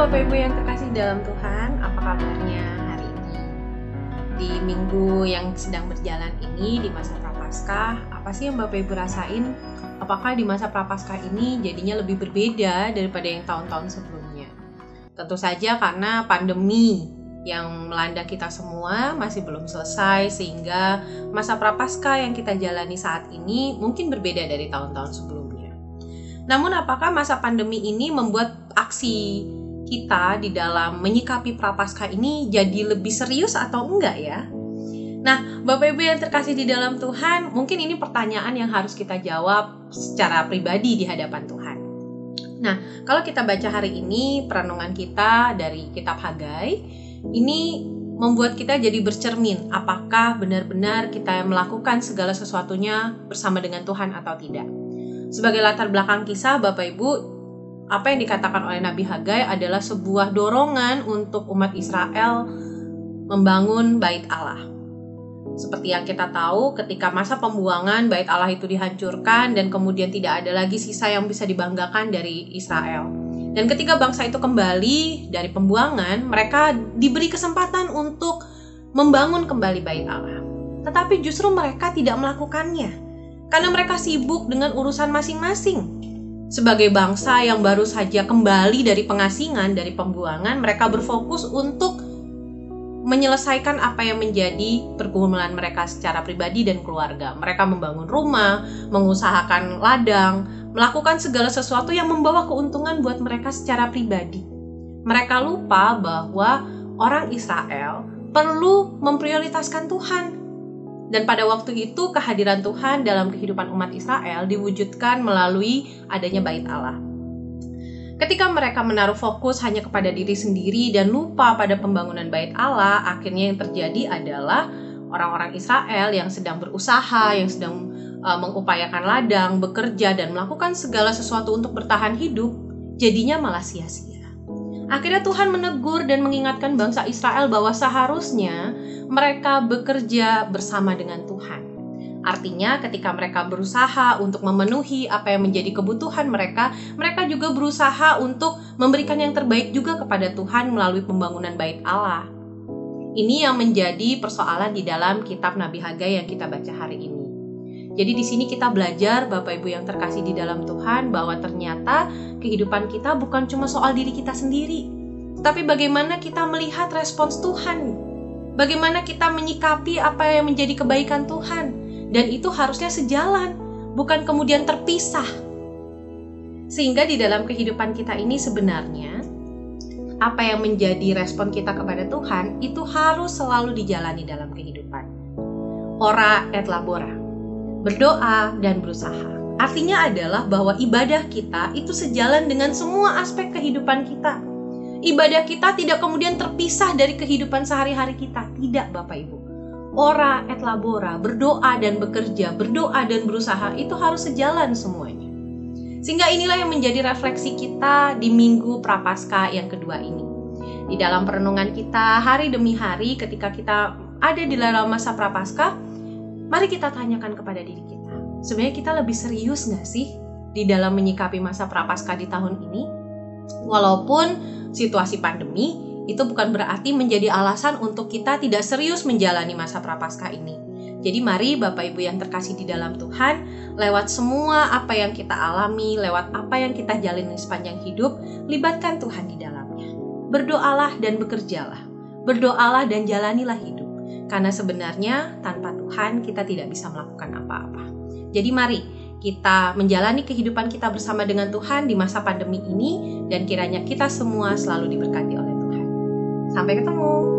Bapak Ibu yang terkasih dalam Tuhan, apa kabarnya hari ini? Di minggu yang sedang berjalan ini, di masa Prapaskah, apa sih yang Bapak Ibu rasain? Apakah di masa Prapaskah ini jadinya lebih berbeda daripada yang tahun-tahun sebelumnya? Tentu saja karena pandemi yang melanda kita semua masih belum selesai, sehingga masa Prapaskah yang kita jalani saat ini mungkin berbeda dari tahun-tahun sebelumnya. Namun apakah masa pandemi ini membuat aksi kita di dalam menyikapi Prapaskah ini jadi lebih serius atau enggak ya? Nah, Bapak Ibu yang terkasih di dalam Tuhan, mungkin ini pertanyaan yang harus kita jawab secara pribadi di hadapan Tuhan. Nah, kalau kita baca hari ini perenungan kita dari kitab Hagai, ini membuat kita jadi bercermin apakah benar-benar kita melakukan segala sesuatunya bersama dengan Tuhan atau tidak. Sebagai latar belakang kisah, Bapak Ibu, apa yang dikatakan oleh Nabi Hagai adalah sebuah dorongan untuk umat Israel membangun bait Allah. Seperti yang kita tahu, ketika masa pembuangan bait Allah itu dihancurkan dan kemudian tidak ada lagi sisa yang bisa dibanggakan dari Israel. Dan ketika bangsa itu kembali dari pembuangan, mereka diberi kesempatan untuk membangun kembali bait Allah. Tetapi justru mereka tidak melakukannya, karena mereka sibuk dengan urusan masing-masing. Sebagai bangsa yang baru saja kembali dari pengasingan, dari pembuangan, mereka berfokus untuk menyelesaikan apa yang menjadi pergumulan mereka secara pribadi dan keluarga. Mereka membangun rumah, mengusahakan ladang, melakukan segala sesuatu yang membawa keuntungan buat mereka secara pribadi. Mereka lupa bahwa orang Israel perlu memprioritaskan Tuhan. Dan pada waktu itu kehadiran Tuhan dalam kehidupan umat Israel diwujudkan melalui adanya bait Allah. Ketika mereka menaruh fokus hanya kepada diri sendiri dan lupa pada pembangunan bait Allah, akhirnya yang terjadi adalah orang-orang Israel yang sedang berusaha, yang sedang mengupayakan ladang, bekerja, dan melakukan segala sesuatu untuk bertahan hidup, jadinya malah sia-sia. Akhirnya Tuhan menegur dan mengingatkan bangsa Israel bahwa seharusnya mereka bekerja bersama dengan Tuhan. Artinya ketika mereka berusaha untuk memenuhi apa yang menjadi kebutuhan mereka, mereka juga berusaha untuk memberikan yang terbaik juga kepada Tuhan melalui pembangunan bait Allah. Ini yang menjadi persoalan di dalam kitab Nabi Hagai yang kita baca hari ini. Jadi di sini kita belajar, Bapak Ibu yang terkasih di dalam Tuhan, bahwa ternyata kehidupan kita bukan cuma soal diri kita sendiri, tapi bagaimana kita melihat respons Tuhan, bagaimana kita menyikapi apa yang menjadi kebaikan Tuhan, dan itu harusnya sejalan, bukan kemudian terpisah. Sehingga di dalam kehidupan kita ini sebenarnya, apa yang menjadi respon kita kepada Tuhan, itu harus selalu dijalani dalam kehidupan. Ora et labora. Berdoa dan berusaha. Artinya adalah bahwa ibadah kita itu sejalan dengan semua aspek kehidupan kita. Ibadah kita tidak kemudian terpisah dari kehidupan sehari-hari kita. Tidak, Bapak Ibu. Ora et labora, berdoa dan bekerja, berdoa dan berusaha, itu harus sejalan semuanya. Sehingga inilah yang menjadi refleksi kita di minggu Prapaskah yang kedua ini. Di dalam perenungan kita hari demi hari ketika kita ada di dalam masa Prapaskah, mari kita tanyakan kepada diri kita, sebenarnya kita lebih serius nggak sih di dalam menyikapi masa Prapaskah di tahun ini? Walaupun situasi pandemi, itu bukan berarti menjadi alasan untuk kita tidak serius menjalani masa Prapaskah ini. Jadi mari Bapak Ibu yang terkasih di dalam Tuhan, lewat semua apa yang kita alami, lewat apa yang kita jalani sepanjang hidup, libatkan Tuhan di dalamnya. Berdoalah dan bekerjalah, berdoalah dan jalanilah hidup. Karena sebenarnya tanpa Tuhan kita tidak bisa melakukan apa-apa. Jadi mari kita menjalani kehidupan kita bersama dengan Tuhan di masa pandemi ini, dan kiranya kita semua selalu diberkati oleh Tuhan. Sampai ketemu.